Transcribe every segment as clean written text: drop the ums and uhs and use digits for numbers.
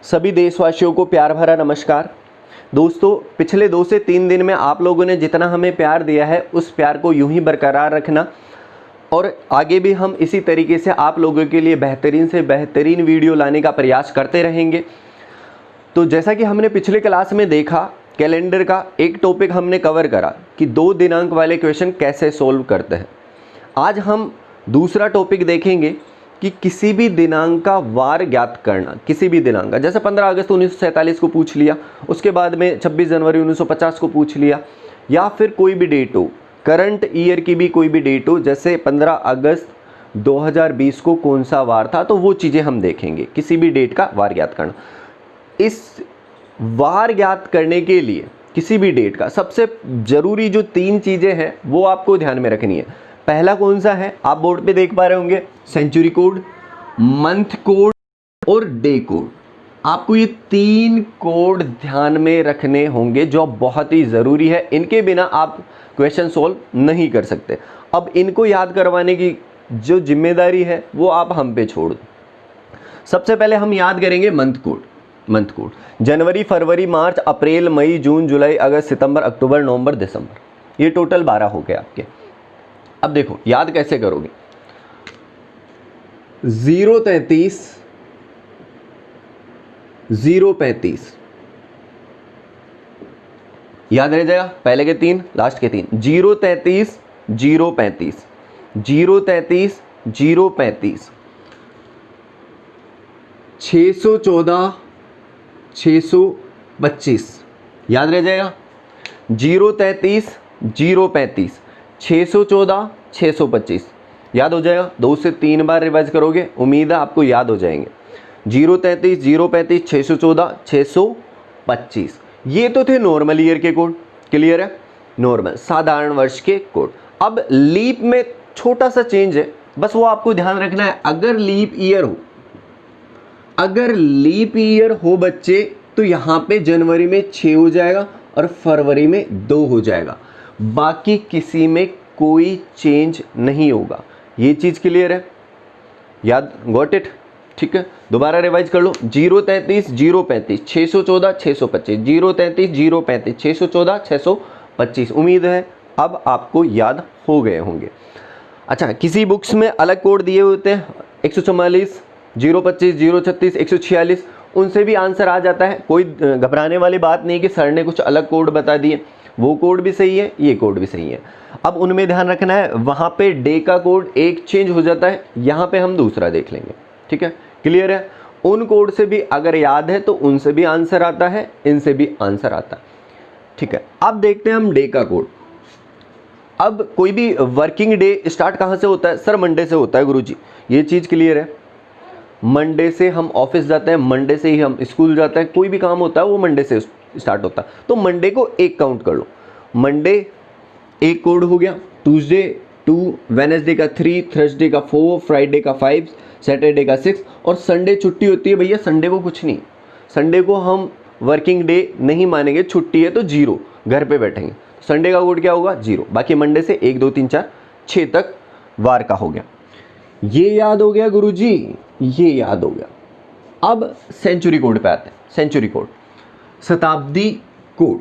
सभी देशवासियों को प्यार भरा नमस्कार। दोस्तों, पिछले 2 से 3 दिन में आप लोगों ने जितना हमें प्यार दिया है उस प्यार को यूं ही बरकरार रखना और आगे भी हम इसी तरीके से आप लोगों के लिए बेहतरीन से बेहतरीन वीडियो लाने का प्रयास करते रहेंगे। तो जैसा कि हमने पिछले क्लास में देखा, कैलेंडर का एक टॉपिक हमने कवर करा कि 2 दिनांक वाले क्वेश्चन कैसे सोल्व करते हैं। आज हम दूसरा टॉपिक देखेंगे कि किसी भी दिनांक का वार ज्ञात करना। किसी भी दिनांक का, जैसे 15 अगस्त 1947 को पूछ लिया, उसके बाद में 26 जनवरी 1950 को पूछ लिया, या फिर कोई भी डेट हो, करंट ईयर की भी कोई भी डेट हो, जैसे 15 अगस्त 2020 को कौन सा वार था, तो वो चीज़ें हम देखेंगे। किसी भी डेट का वार ज्ञात करना। इस वार ज्ञात करने के लिए किसी भी डेट का सबसे ज़रूरी जो 3 चीज़ें हैं वो आपको ध्यान में रखनी है। पहला कौन सा है, आप बोर्ड पे देख पा रहे होंगे, सेंचुरी कोड, मंथ कोड और डे कोड। आपको ये 3 कोड ध्यान में रखने होंगे जो बहुत ही ज़रूरी है। इनके बिना आप क्वेश्चन सोल्व नहीं कर सकते। अब इनको याद करवाने की जो जिम्मेदारी है वो आप हम पे छोड़ दो। सबसे पहले हम याद करेंगे मंथ कोड। जनवरी, फरवरी, मार्च, अप्रैल, मई, जून, जुलाई, अगस्त, सितंबर, अक्टूबर, नवंबर, दिसंबर। ये टोटल 12 हो गए आपके। अब देखो याद कैसे करोगे। 033 035 याद रह जाएगा। पहले के 3, लास्ट के 3। 033 035 033 035 614 625 याद रह जाएगा। 033 035 614 625 याद हो जाएगा। 2 से 3 बार रिवाइज करोगे, उम्मीद है आपको याद हो जाएंगे। 033 035 614 625 ये तो थे नॉर्मल ईयर के कोड। क्लियर है? नॉर्मल साधारण वर्ष के कोड। अब लीप में छोटा सा चेंज है, बस वो आपको ध्यान रखना है। अगर लीप ईयर हो बच्चे, तो यहां पे जनवरी में 6 हो जाएगा और फरवरी में 2 हो जाएगा। बाकी किसी में कोई चेंज नहीं होगा। ये चीज क्लियर है? याद, गॉट इट? ठीक है, दोबारा रिवाइज कर लो। 033 035 614 625 033 035 614 625। उम्मीद है अब आपको याद हो गए होंगे। अच्छा, किसी बुक्स में अलग कोड दिए होते हैं, 144 025 036 146, उनसे भी आंसर आ जाता है। कोई घबराने वाली बात नहीं कि सर ने कुछ अलग कोड बता दिए। वो कोड भी सही है, ये कोड भी सही है। अब उनमें ध्यान रखना है, वहाँ पे डे का कोड एक चेंज हो जाता है, यहाँ पे हम दूसरा देख लेंगे। ठीक है, क्लियर है? उन कोड से भी अगर याद है तो उनसे भी आंसर आता है, इनसे भी आंसर आता है। ठीक है, अब देखते हैं हम डे का कोड। अब कोई भी वर्किंग डे स्टार्ट कहाँ से होता है? सर मंडे से होता है गुरुजी। ये चीज़ क्लियर है। मंडे से हम ऑफिस जाते हैं, मंडे से ही हम स्कूल जाते हैं। कोई भी काम होता है वो मंडे से स्टार्ट होता है। तो मंडे को 1 काउंट कर लो। मंडे 1 कोड हो गया, ट्यूसडे 2, वेडनेसडे का 3, थर्सडे का 4, फ्राइडे का 5, सैटरडे का 6 और संडे छुट्टी होती है। भैया संडे को कुछ नहीं, संडे को हम वर्किंग डे नहीं मानेंगे, छुट्टी है तो 0, घर पे बैठेंगे। संडे का कोड क्या होगा? 0। बाकी मंडे से 1 2 3 4 6 तक वार का हो गया। ये याद हो गया गुरुजी, ये याद हो गया। अब सेंचुरी कोड पे आते हैं। सेंचुरी कोड, शताब्दी कोड।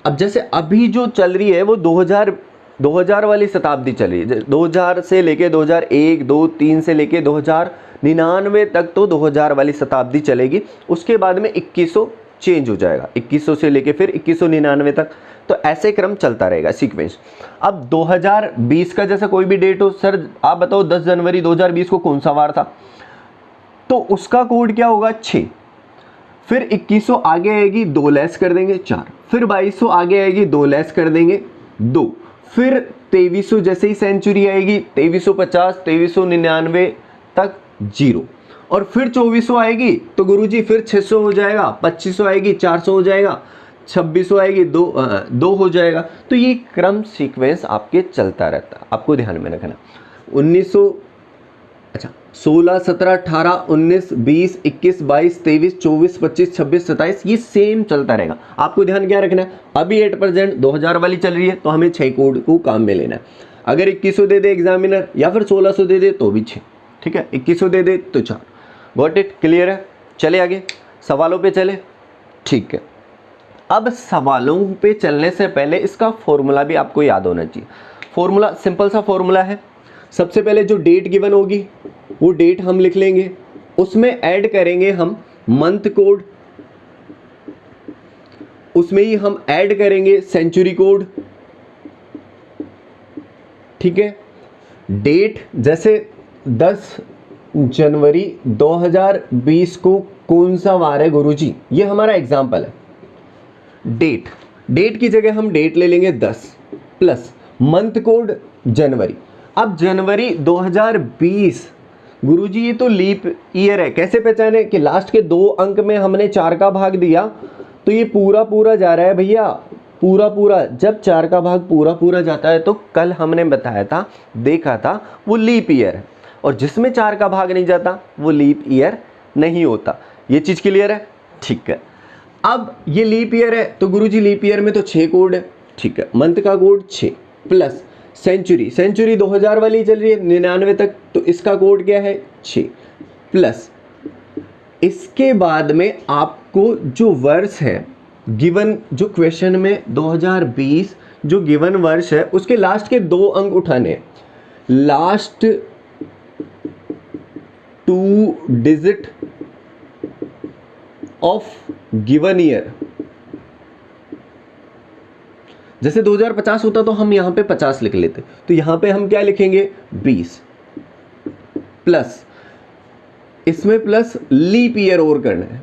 अब जैसे अभी जो चल रही है वो 2000 वाली शताब्दी चल रही है। 2000 से लेके 2001 2 3 से लेके 2099 तक तो 2000 वाली शताब्दी चलेगी। उसके बाद में 2100 चेंज हो जाएगा, 2100 से लेके फिर 2199 तक। तो ऐसे क्रम चलता रहेगा, सीक्वेंस। अब 2020 का जैसा कोई भी डेट हो, सर आप बताओ 10 जनवरी 2020 को कौन सा वार था, तो उसका कोड क्या होगा? 6। फिर 2100 आगे आएगी, 2 लेस कर देंगे 4। फिर 2200 आगे आएगी, 2 लेस कर देंगे 2। फिर 2300 जैसे ही सेंचुरी आएगी, 2350 2399 तक 0। और फिर 2400 आएगी तो गुरुजी फिर 600 हो जाएगा, 2500 आएगी 400 हो जाएगा, 2600 आएगी 2 हो जाएगा। तो ये क्रम सीक्वेंस आपके चलता रहता है, आपको ध्यान में रखना। 16 17 18 19 20 21 22 23 24 25 26 27 ये सेम चलता रहेगा। आपको ध्यान क्या रखना है? अभी एट प्रेजेंट 2000 वाली चल रही है तो हमें 6 कोड को काम में लेना है। अगर 2100 दे दे एग्जामिनर या फिर 1600 दे दे तो भी 6, ठीक है, 2100 दे दे तो 4। Got it? क्लियर है? चले आगे। सवालों पे चले, ठीक है। अब सवालों पे चलने से पहले इसका फॉर्मूला भी आपको याद होना चाहिए। फॉर्मूला सिंपल सा फॉर्मूला है। सबसे पहले जो डेट गिवन होगी वो डेट हम लिख लेंगे, उसमें ऐड करेंगे हम मंथ कोड, उसमें ही हम ऐड करेंगे सेंचुरी कोड, ठीक है। डेट जैसे 10 जनवरी 2020 को कौन सा वार है गुरुजी, ये हमारा एग्जाम्पल है। डेट की जगह हम डेट ले लेंगे 10 प्लस मंथ कोड जनवरी। अब जनवरी 2020 गुरुजी ये तो लीप ईयर है, कैसे पहचाने कि लास्ट के 2 अंक में हमने 4 का भाग दिया तो ये पूरा पूरा जा रहा है भैया, पूरा पूरा। जब 4 का भाग पूरा पूरा जाता है तो कल हमने बताया था, देखा था, वो लीप ईयर है, और जिसमें 4 का भाग नहीं जाता वो लीप ईयर नहीं होता। ये चीज क्लियर है, ठीक है। अब ये लीप ईयर है तो गुरुजी लीप ईयर में तो 6 कोड है, ठीक है। मंथ का कोड 6 प्लस सेंचुरी 2000 वाली चल रही है 99 तक, तो इसका कोड क्या है 6 प्लस इसके बाद में आपको जो वर्ष है गिवन, जो क्वेश्चन में 2020 जो गिवन वर्ष है उसके लास्ट के 2 अंक उठाने हैं। Last 2 digit of given year, जैसे 2050 होता तो हम यहां पे 50 लिख लेते, तो यहां पे हम क्या लिखेंगे 20 प्लस इसमें प्लस लीप ईयर और करना है।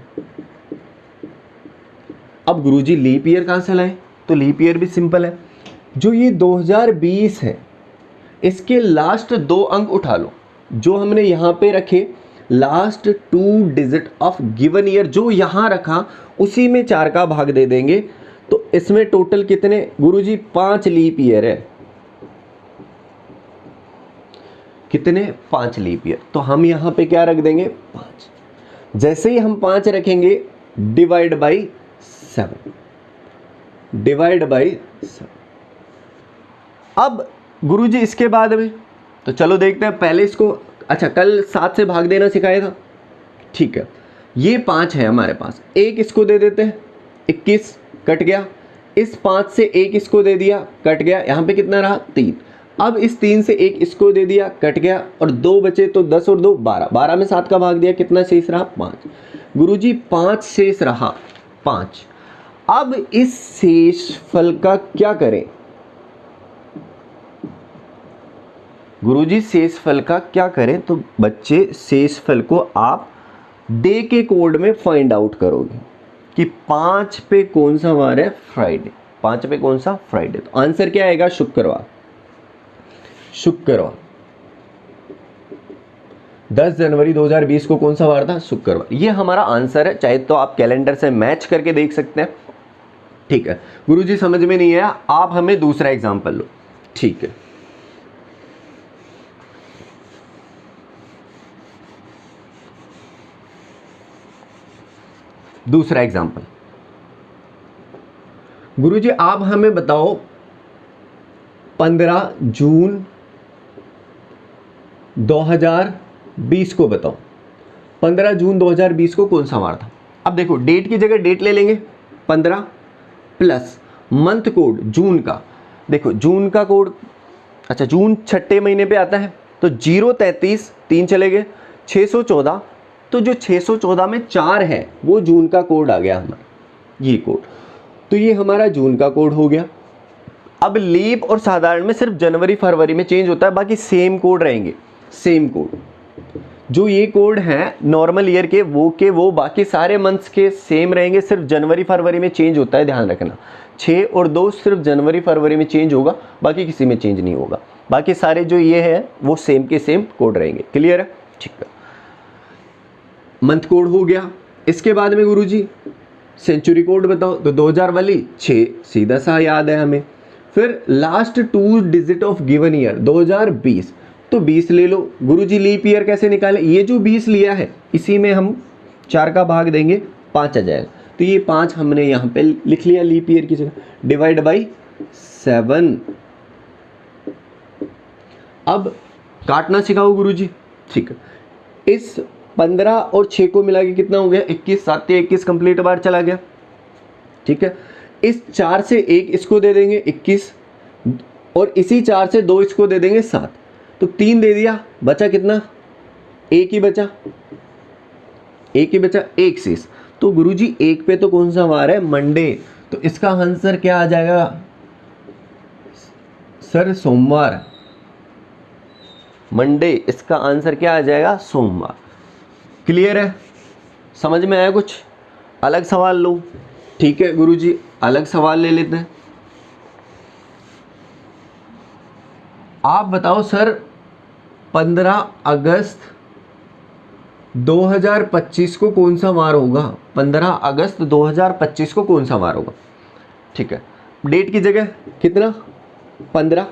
अब गुरुजी लीप ईयर कहां से लाए, तो लीप ईयर भी सिंपल है। जो ये 2020 है इसके लास्ट 2 अंक उठा लो, जो हमने यहां पे रखे last 2 digit of given year, जो यहां रखा उसी में 4 का भाग दे देंगे, तो इसमें टोटल कितने गुरुजी 5 लीप ईयर है। कितने 5 लीप ईयर, तो हम यहां पे क्या रख देंगे 5। जैसे ही हम 5 रखेंगे डिवाइड बाई 7, डिवाइड बाई 7। अब गुरुजी इसके बाद में तो चलो देखते हैं, पहले इसको, अच्छा कल 7 से भाग देना सिखाया था, ठीक है। ये 5 है हमारे पास, एक इसको दे देते हैं 21 कट गया, इस 5 से एक इसको दे दिया कट गया, यहां पे कितना रहा 3। अब इस 3 से एक इसको दे दिया कट गया, और 2 बचे तो 10 और 2 12, 12 में 7 का भाग दिया, कितना शेष रहा 5। गुरुजी 5 शेष रहा 5। अब इस शेष फल का क्या करें गुरुजी, शेष फल का क्या करें, तो बच्चे शेष फल को आप डे के कोड में फाइंड आउट करोगे कि 5 पे कौन सा वार है फ्राइडे, 5 पे कौन सा फ्राइडे, तो आंसर क्या आएगा शुक्रवार। शुक्रवार 10 जनवरी 2020 को कौन सा वार था शुक्रवार, ये हमारा आंसर है। चाहे तो आप कैलेंडर से मैच करके देख सकते हैं, ठीक है। गुरुजी समझ में नहीं आया, आप हमें दूसरा एग्जांपल लो, ठीक है। दूसरा एग्जांपल, गुरुजी आप हमें बताओ 15 जून 2020 को बताओ, 15 जून 2020 को कौन सा वार था। अब देखो डेट की जगह डेट ले लेंगे 15 प्लस मंथ कोड जून का, देखो जून का कोड, अच्छा जून 6 महीने पे आता है तो 033 3 चले गए 614, तो जो 614 में 4 है वो जून का कोड आ गया हमारा, ये कोड, तो ये हमारा जून का कोड हो गया। अब लीप और साधारण में सिर्फ जनवरी फरवरी में चेंज होता है, बाकी सेम कोड रहेंगे, सेम कोड। जो ये कोड है नॉर्मल ईयर के वो बाकी सारे मंथ्स के सेम रहेंगे, सिर्फ जनवरी फरवरी में चेंज होता है, ध्यान रखना। 6 और 2 सिर्फ जनवरी फरवरी में चेंज होगा, बाकी किसी में चेंज नहीं होगा, बाकी सारे जो ये है वो सेम के सेम कोड रहेंगे। क्लियर है, ठीक है। मंथ कोड हो गया, इसके बाद में गुरुजी सेंचुरी कोड बताओ, तो 2000 वाली 6 सीधा सा याद है हमें। फिर last 2 digit of given year 2020, तो 20 ले लो। गुरुजी लीप ईयर कैसे निकाले, ये जो 20 लिया है इसी में हम 4 का भाग देंगे 5 आ जाएगा, तो ये 5 हमने यहाँ पे लिख लिया लीप ईयर की जगह, डिवाइड बाई 7। अब काटना सिखाओ गुरुजी, ठीक है। इस 15 और 6 को मिला के कितना हो गया 21, 7 या 21 कंप्लीट बार चला गया। ठीक है, इस 4 से 1 इसको दे देंगे 21 और इसी 4 से 2 इसको दे देंगे 7, तो 3 दे दिया, बचा कितना, एक ही बचा, एक ही बचा, एक शेष। तो गुरुजी एक पे तो कौन सा वार है, मंडे, तो इसका आंसर क्या आ जाएगा सर, सोमवार। मंडे, इसका आंसर क्या आ जाएगा, सोमवार। क्लियर है, समझ में आया कुछ? अलग सवाल लो। ठीक है गुरुजी, अलग सवाल ले लेते हैं। आप बताओ सर 15 अगस्त 2025 को कौन सा वार होगा, 15 अगस्त 2025 को कौन सा वार होगा। ठीक है, डेट की जगह कितना 15,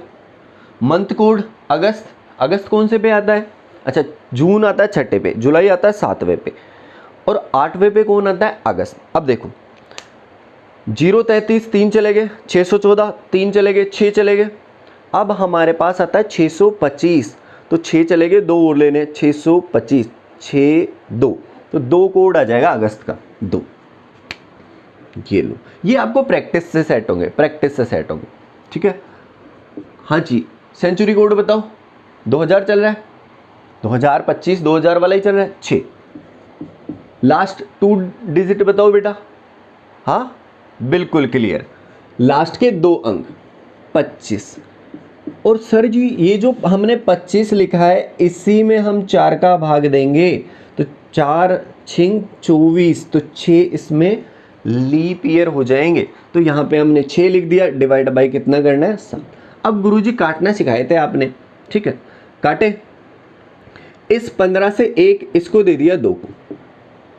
मंथ कोड अगस्त, अगस्त कौन से पे आता है, अच्छा जून आता है 6 पे, जुलाई आता है 7वें पे और 8वें पे कौन आता है, अगस्त। अब देखो 033 3 चले गए, 614 3 चले गए, 6 चले गए, अब हमारे पास आता है 625, तो 6 चले गए, 2 और लेने, 625 6 2, तो 2 कोड आ जाएगा अगस्त का 2। ये लो, ये आपको प्रैक्टिस से सेट होंगे, प्रैक्टिस से सेट होंगे। ठीक है, हाँ जी, सेंचुरी कोड बताओ, 2000 चल रहा है, 2025 2000 वाला ही चल रहा है, 6। लास्ट 2 डिजिट बताओ बेटा, हाँ बिल्कुल क्लियर, लास्ट के 2 अंक 25। और सर जी ये जो हमने 25 लिखा है इसी में हम 4 का भाग देंगे, तो 4 6 24, तो 6 इसमें लीप ईयर हो जाएंगे, तो यहाँ पे हमने 6 लिख दिया, डिवाइड बाई कितना करना है 7। अब गुरुजी काटना सिखाए थे आपने, ठीक है, काटे, इस 15 से 1 इसको दे दिया 2 को,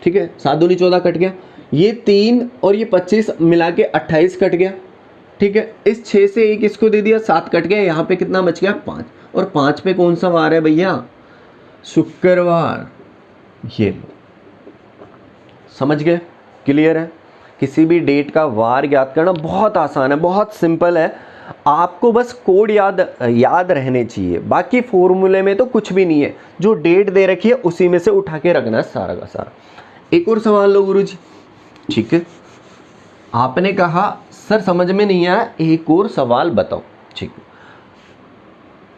ठीक है, 7 दूनी 14 कट गया, ये 3 और ये 25 मिला के 28 कट गया। ठीक है, इस 6 से 1 इसको दे दिया, 7 कट गया, यहाँ पे कितना बच गया 5, और 5 पे कौन सा वार है भैया, शुक्रवार। ये लो, समझ गए, क्लियर है। किसी भी डेट का वार याद करना बहुत आसान है, बहुत सिंपल है, आपको बस कोड याद रहने चाहिए, बाकी फॉर्मूले में तो कुछ भी नहीं है, जो डेट दे रखी है उसी में से उठा के रखना है सारा का सारा। एक और सवाल लो गुरुजी। ठीक है, आपने कहा सर समझ में नहीं आया, एक और सवाल बताओ। ठीक है,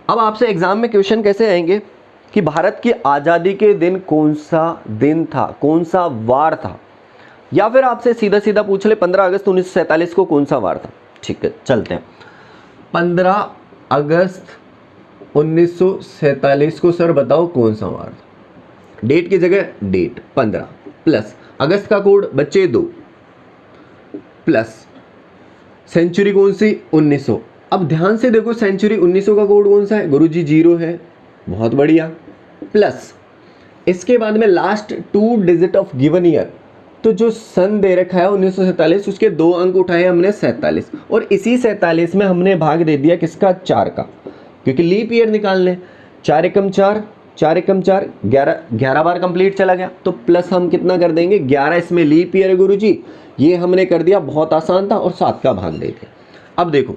अब आपसे एग्जाम में क्वेश्चन कैसे आएंगे कि भारत की आज़ादी के दिन कौन सा दिन था, कौन सा वार था, या फिर आपसे सीधा सीधा पूछ ले 15 अगस्त 1947 को कौन सा वार था। ठीक है, चलते हैं। 15 अगस्त 1947 को सर बताओ कौन सा वार था। डेट की जगह डेट 15 प्लस अगस्त का कोड बच्चे 2 प्लस सेंचुरी कौन सी 1900। अब ध्यान से देखो सेंचुरी 1900 का कोड कौन सा है गुरुजी, 0 है, बहुत बढ़िया, प्लस इसके बाद में last 2 digit of given year, तो जो सन दे रखा है 1947, उसके 2 अंक उठाए हमने 47, और इसी 47 में हमने भाग दे दिया किसका, 4 का, क्योंकि लीप ईयर निकालने, 4 एकम 4, 4 एकम 4, 11 बार कंप्लीट चला गया, तो प्लस हम कितना कर देंगे 11, इसमें लीप ईयर है गुरुजी, ये हमने कर दिया, बहुत आसान था, और 7 का भाग देते। अब देखो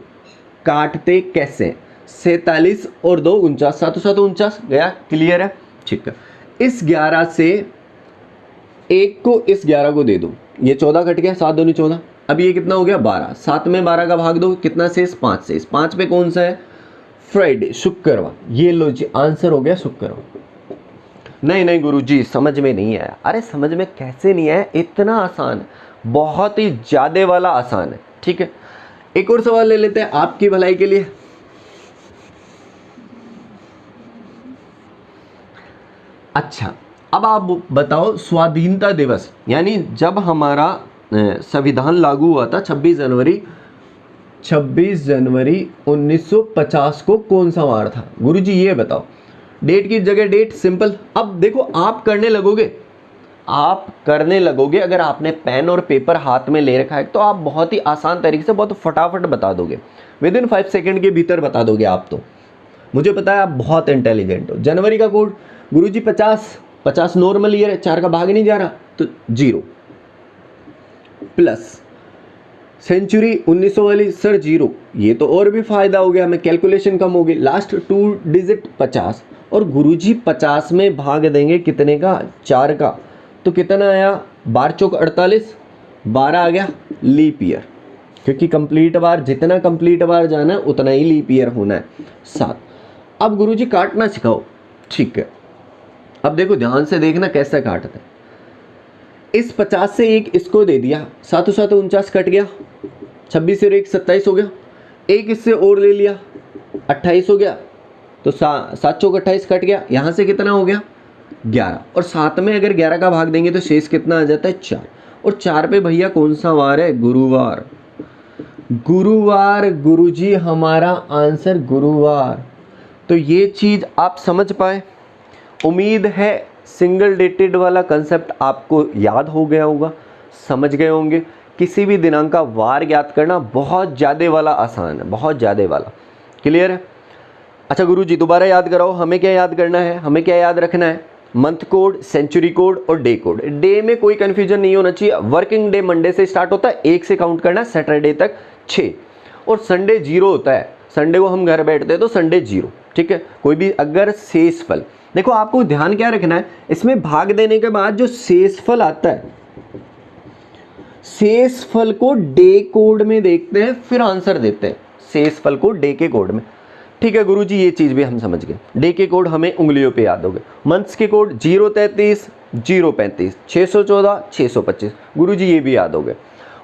काटते कैसे, 47 और 2 49, 7 7 49 गया, क्लियर है। ठीक है, इस 11 से 1 को इस 11 को दे दो, ये 14 कट गया, 7 दूनी 14, अब ये कितना हो गया 12, 7 में 12 का भाग दो, कितना शेष 5 शेष, 5 पे कौन सा है, फ्राइडे, शुक्रवार। ये लो जी, आंसर हो गया शुक्रवार। नहीं नहीं गुरुजी समझ में नहीं आया, अरे समझ में कैसे नहीं आया, इतना आसान है, बहुत ही ज्यादा वाला आसान है। ठीक है, एक और सवाल ले लेते हैं आपकी भलाई के लिए। अच्छा, अब आप बताओ स्वाधीनता दिवस, यानी जब हमारा संविधान लागू हुआ था 26 जनवरी 1950 को कौन सा वार था गुरुजी, ये बताओ। डेट की जगह डेट, सिंपल। अब देखो आप करने लगोगे, अगर आपने पेन और पेपर हाथ में ले रखा है तो आप बहुत ही आसान तरीके से, बहुत फटाफट बता दोगे, विद इन 5 सेकेंड के भीतर बता दोगे आप, तो मुझे पता है आप बहुत इंटेलिजेंट हो। जनवरी का कोड गुरुजी 50 नॉर्मल ईयर है, 4 का भाग नहीं जा रहा, तो 0 प्लस सेंचुरी 1900 वाली सर 0, ये तो और भी फायदा हो गया, हमें कैलकुलेशन कम होगी। लास्ट 2 डिजिट 50 और गुरुजी 50 में भाग देंगे कितने का, 4 का, तो कितना आया, 12 चौक 48, 12 आ गया लीप ईयर, क्योंकि कंप्लीट बार जितना कंप्लीट बार जाना है उतना ही लीप ईयर होना है 7। अब गुरुजी काटना सिखाओ, ठीक है। अब देखो ध्यान से देखना कैसे काटते हैं। इस 50 से एक इसको दे दिया, 7 7 49 कट गया, 26 और 1 27 हो गया, एक इससे और ले लिया 28 हो गया, तो 7 चौक 28 कट गया, यहाँ से कितना हो गया 11, और 7 में अगर 11 का भाग देंगे तो शेष कितना आ जाता है 4, और 4 पे भैया कौन सा वार है, गुरुवार। गुरुवार गुरुजी हमारा आंसर गुरुवार। तो ये चीज़ आप समझ पाए, उम्मीद है सिंगल डेटेड वाला कंसेप्ट आपको याद हो गया होगा, समझ गए होंगे। किसी भी दिनांक का वार याद करना बहुत ज़्यादा वाला आसान है, बहुत ज़्यादा वाला। क्लियर है? अच्छा गुरुजी दोबारा याद कराओ, हमें क्या याद करना है, हमें क्या याद रखना है, मंथ कोड, सेंचुरी कोड और डे कोड। डे में कोई कन्फ्यूजन नहीं होना चाहिए। वर्किंग डे मंडे से स्टार्ट होता है, 1 से काउंट करना है, सैटरडे तक 6, और संडे 0 होता है। संडे को हम घर बैठते हैं तो संडे 0, ठीक है। कोई भी अगर शेषफल, देखो आपको ध्यान क्या रखना है, इसमें भाग देने के बाद जो शेषफल आता है, शेषफल को डे कोड में देखते हैं फिर आंसर देते हैं, शेषफल को डे के कोड में। ठीक है गुरुजी, ये चीज भी हम समझ गए। डे के कोड हमें उंगलियों पे याद हो गए। मंथ्स के कोड 033, 035, 614, 625, गुरुजी ये भी याद हो गए।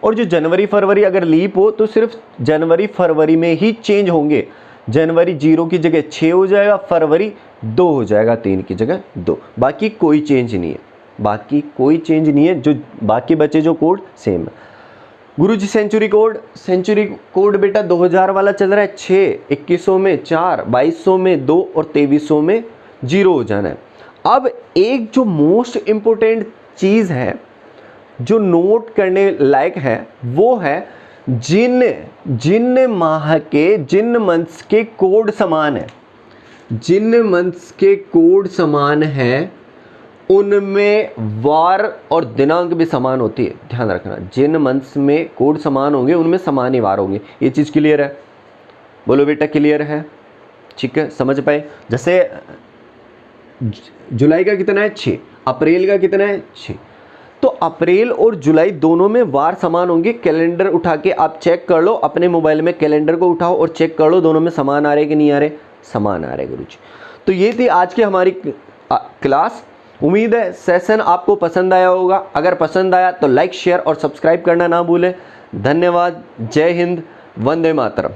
और जो जनवरी फरवरी अगर लीप हो तो सिर्फ जनवरी फरवरी में ही चेंज होंगे। जनवरी 0 की जगह 6 हो जाएगा, फरवरी 2 हो जाएगा, 3 की जगह 2, बाकी कोई चेंज नहीं है, बाकी कोई चेंज नहीं है। जो बाकी बचे जो कोड सेम है। गुरुजी सेंचुरी कोड बेटा 2000 वाला चल रहा है 6, 2100 में 4, 2200 में 2 और 2300 में 0 हो जाना है। अब एक जो मोस्ट इम्पोर्टेंट चीज़ है जो नोट करने लायक है वो है जिन माह के, जिन मंथ्स के कोड समान है, जिन मंथ्स के कोड समान है उनमें वार और दिनांक भी समान होती है। ध्यान रखना, जिन मंथ्स में कोड समान होंगे उनमें समान ही वार होंगे। ये चीज़ क्लियर है? बोलो बेटा क्लियर है? ठीक है, समझ पाए। जैसे जुलाई का कितना है 6, अप्रैल का कितना है 6, तो अप्रैल और जुलाई दोनों में वार समान होंगे। कैलेंडर उठा के आप चेक कर लो, अपने मोबाइल में कैलेंडर को उठाओ और चेक कर लो दोनों में समान आ रहे कि नहीं आ रहे, समान आ रहे गुरुजी। तो ये थी आज की हमारी क्लास। उम्मीद है सेशन आपको पसंद आया होगा। अगर पसंद आया तो लाइक शेयर और सब्सक्राइब करना ना भूलें। धन्यवाद। जय हिंद, वंदे मातरम।